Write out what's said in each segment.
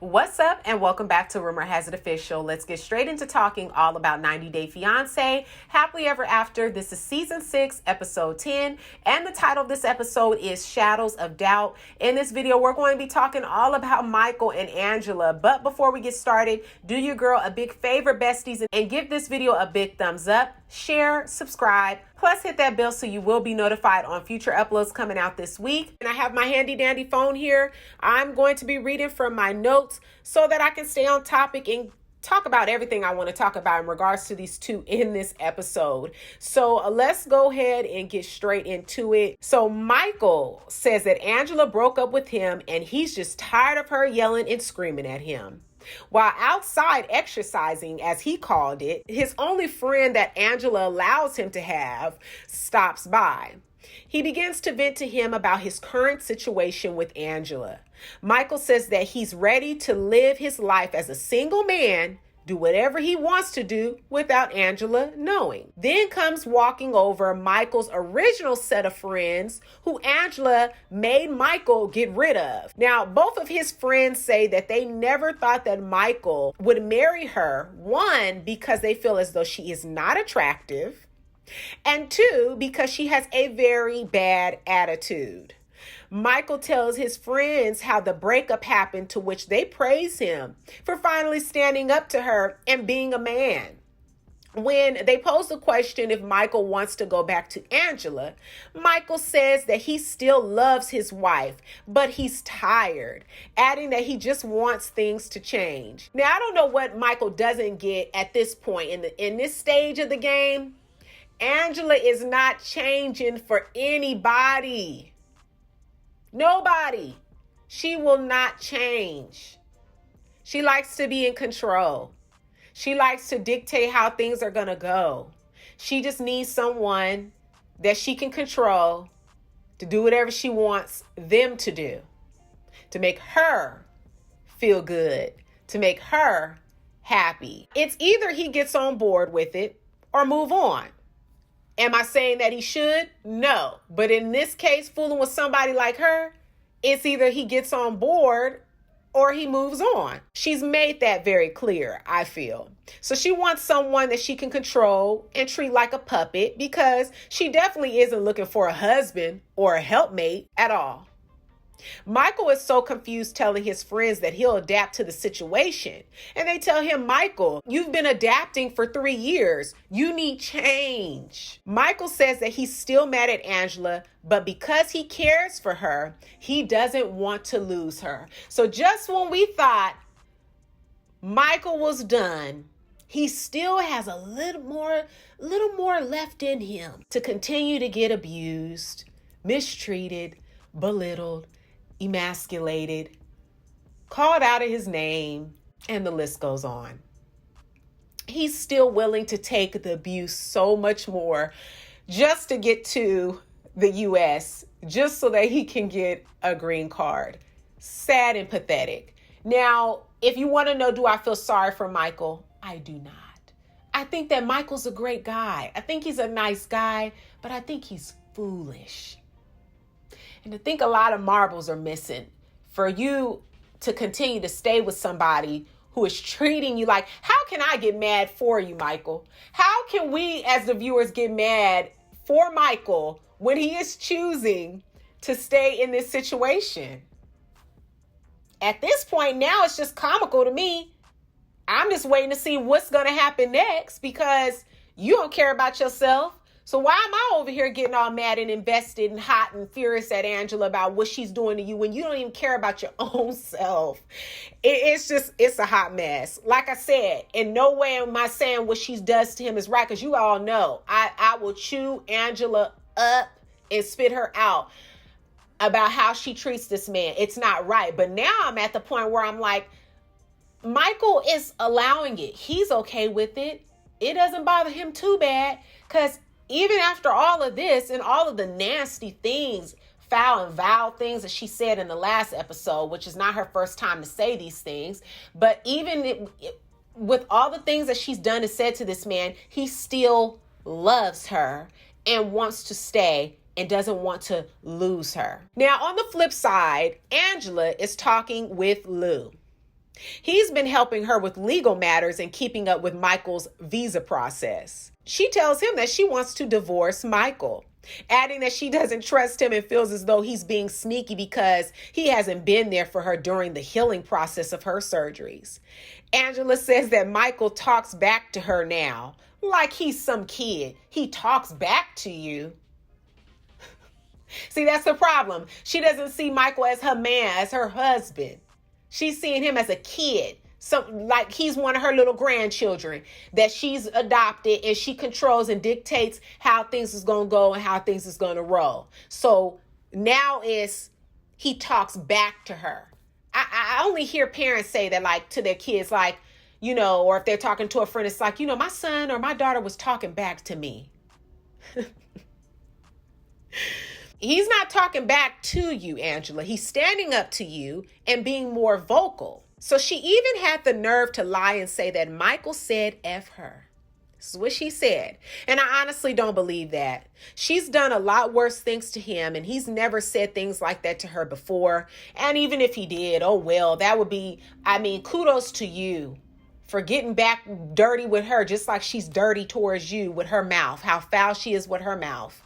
What's up and welcome back to Rumor Has It Official. Let's get straight into talking all about 90 Day Fiance, Happily Ever After. This is season 6, episode 10, and the title of this episode is Shadows of Doubt. In this video, we're going to be talking all about Michael and Angela. But before we get started, do your girl a big favor, besties, and give this video a big thumbs up, share, subscribe, plus hit that bell so you will be notified on future uploads coming out this week. And I have my handy dandy phone here. I'm going to be reading from my notes so that I can stay on topic and talk about everything I want to talk about in regards to these two in this episode. So let's go ahead and get straight into it. So Michael says that Angela broke up with him and he's just tired of her yelling and screaming at him. While outside exercising, as he called it, his only friend that Angela allows him to have stops by. He begins to vent to him about his current situation with Angela. Michael says that he's ready to live his life as a single man, do whatever he wants to do without Angela knowing. Then comes walking over Michael's original set of friends who Angela made Michael get rid of. Now, both of his friends say that they never thought that Michael would marry her. One, because they feel as though she is not attractive, and two, because she has a very bad attitude. Michael tells his friends how the breakup happened, to which they praise him for finally standing up to her and being a man. When they pose the question if Michael wants to go back to Angela, Michael says that he still loves his wife, but he's tired, adding that he just wants things to change. Now, I don't know what Michael doesn't get at this point in this stage of the game. Angela is not changing for anybody. Nobody. She will not change. She likes to be in control. She likes to dictate how things are going to go. She just needs someone that she can control to do whatever she wants them to do, to make her feel good, to make her happy. It's either he gets on board with it or move on. Am I saying that he should? No. But in this case, fooling with somebody like her, it's either he gets on board or he moves on. She's made that very clear, I feel. So she wants someone that she can control and treat like a puppet, because she definitely isn't looking for a husband or a helpmate at all. Michael is so confused, telling his friends that he'll adapt to the situation. And they tell him, Michael, you've been adapting for 3 years. You need change. Michael says that he's still mad at Angela, but because he cares for her, he doesn't want to lose her. So just when we thought Michael was done, he still has a little more left in him to continue to get abused, mistreated, belittled, emasculated, called out of his name, and the list goes on. He's still willing to take the abuse so much more just to get to the U.S., just so that he can get a green card. Sad and pathetic. Now, if you want to know, do I feel sorry for Michael? I do not. I think that Michael's a great guy. I think he's a nice guy, but I think he's foolish. And I think a lot of marbles are missing for you to continue to stay with somebody who is treating you like, how can I get mad for you, Michael? How can we as the viewers get mad for Michael when he is choosing to stay in this situation? At this point now, it's just comical to me. I'm just waiting to see what's going to happen next, because you don't care about yourself. So why am I over here getting all mad and invested and hot and furious at Angela about what she's doing to you when you don't even care about your own self? It's a hot mess. Like I said, in no way am I saying what she does to him is right, because you all know I will chew Angela up and spit her out about how she treats this man. It's not right. But now I'm at the point where I'm like, Michael is allowing it. He's okay with it. It doesn't bother him too bad, because even after all of this and all of the nasty things, foul and vile things that she said in the last episode, which is not her first time to say these things, but even with all the things that she's done and said to this man, he still loves her and wants to stay and doesn't want to lose her. Now, on the flip side, Angela is talking with Lou. He's been helping her with legal matters and keeping up with Michael's visa process. She tells him that she wants to divorce Michael, adding that she doesn't trust him and feels as though he's being sneaky because he hasn't been there for her during the healing process of her surgeries. Angela says that Michael talks back to her now, like he's some kid. He talks back to you. See, that's the problem. She doesn't see Michael as her man, as her husband. She's seeing him as a kid. Like he's one of her little grandchildren that she's adopted, and she controls and dictates how things is going to go and how things is going to roll. So now he talks back to her. I only hear parents say that, like, to their kids, like, or if they're talking to a friend, it's like, my son or my daughter was talking back to me. He's not talking back to you, Angela. He's standing up to you and being more vocal. So she even had the nerve to lie and say that Michael said F her. This is what she said. And I honestly don't believe that. She's done a lot worse things to him, and he's never said things like that to her before. And even if he did, oh well, that would be, kudos to you for getting back dirty with her, just like she's dirty towards you with her mouth, how foul she is with her mouth.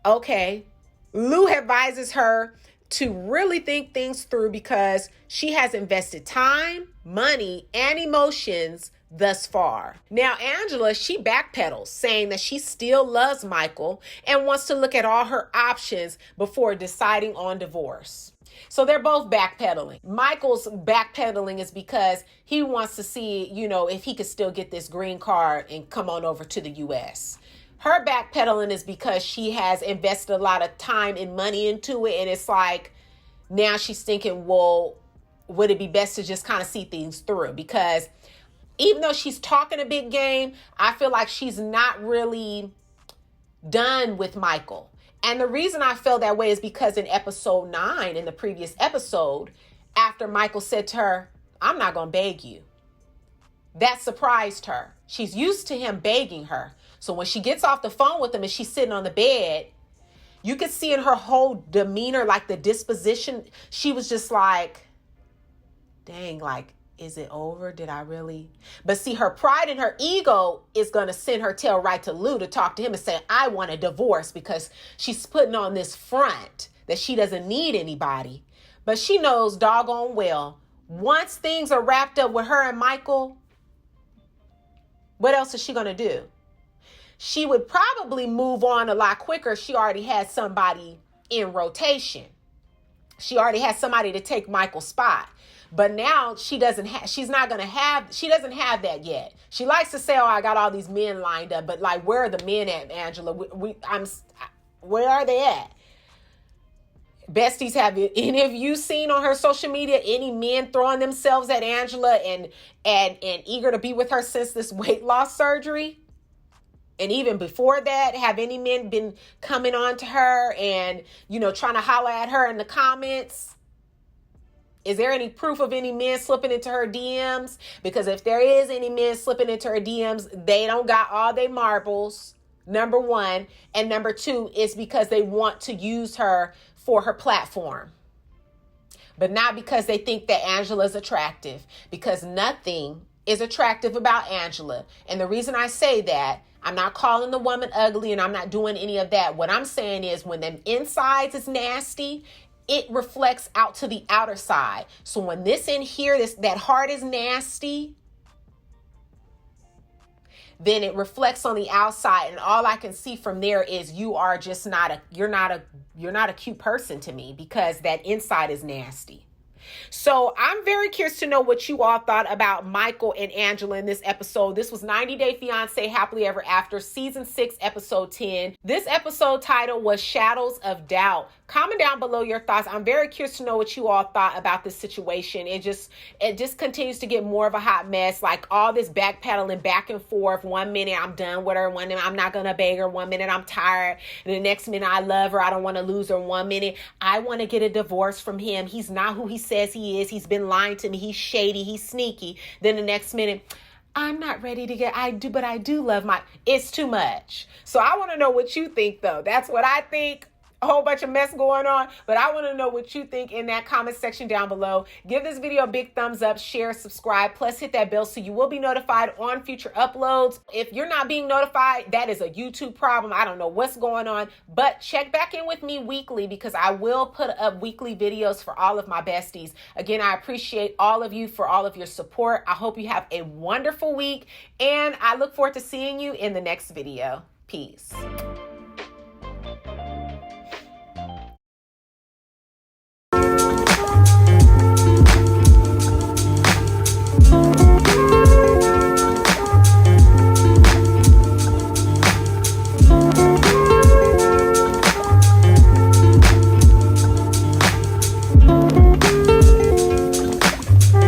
Okay. Lou advises her to really think things through because she has invested time, money, and emotions thus far. Now, Angela, she backpedals, saying that she still loves Michael and wants to look at all her options before deciding on divorce. So they're both backpedaling. Michael's backpedaling is because he wants to see, if he could still get this green card and come on over to the U.S. Her backpedaling is because she has invested a lot of time and money into it. And it's like, now she's thinking, well, would it be best to just kind of see things through? Because even though she's talking a big game, I feel like she's not really done with Michael. And the reason I feel that way is because in episode 9, in the previous episode, after Michael said to her, I'm not going to beg you. That surprised her. She's used to him begging her. So when she gets off the phone with him and she's sitting on the bed, you could see in her whole demeanor, like the disposition, she was just like, dang, like, is it over? Did I really? But see, her pride and her ego is going to send her tail right to Lou to talk to him and say, I want a divorce, because she's putting on this front that she doesn't need anybody. But she knows doggone well, once things are wrapped up with her and Michael, what else is she going to do? She would probably move on a lot quicker. She already had somebody in rotation. She already has somebody to take Michael's spot. But now she doesn't have that yet. She likes to say, oh, I got all these men lined up. But like, where are the men at, Angela? Where are they at? Besties, have any of you seen on her social media any men throwing themselves at Angela and eager to be with her since this weight loss surgery? And even before that, have any men been coming on to her and, trying to holler at her in the comments? Is there any proof of any men slipping into her DMs? Because if there is any men slipping into her DMs, they don't got all their marbles, number one. And number two, is because they want to use her for her platform. But not because they think that Angela is attractive. Because nothing is attractive about Angela. And the reason I say that, I'm not calling the woman ugly and I'm not doing any of that. What I'm saying is when the insides is nasty, it reflects out to the outer side. So when this in here, that heart is nasty, then it reflects on the outside. And all I can see from there is you are just you're not a cute person to me, because that inside is nasty. So I'm very curious to know what you all thought about Michael and Angela in this episode. This was 90 Day Fiance Happily Ever After, season 6, episode 10. This episode title was Shadows of Doubt. Comment down below your thoughts. I'm very curious to know what you all thought about this situation. It just continues to get more of a hot mess. Like all this backpedaling back and forth. 1 minute I'm done with her. 1 minute I'm not going to beg her. 1 minute I'm tired. And the next minute I love her. I don't want to lose her. 1 minute I want to get a divorce from him. He's not who he says he is. He's been lying to me. He's shady. He's sneaky. Then the next minute, I'm not ready to but I do love it's too much. So I want to know what you think though. That's what I think. a whole bunch of mess going on, but I want to know what you think in that comment section down below. Give this video a big thumbs up, share, subscribe, plus hit that bell so you will be notified on future uploads. If you're not being notified, that is a YouTube problem. I don't know what's going on, but check back in with me weekly because I will put up weekly videos for all of my besties. Again, I appreciate all of you for all of your support. I hope you have a wonderful week, and I look forward to seeing you in the next video. Peace.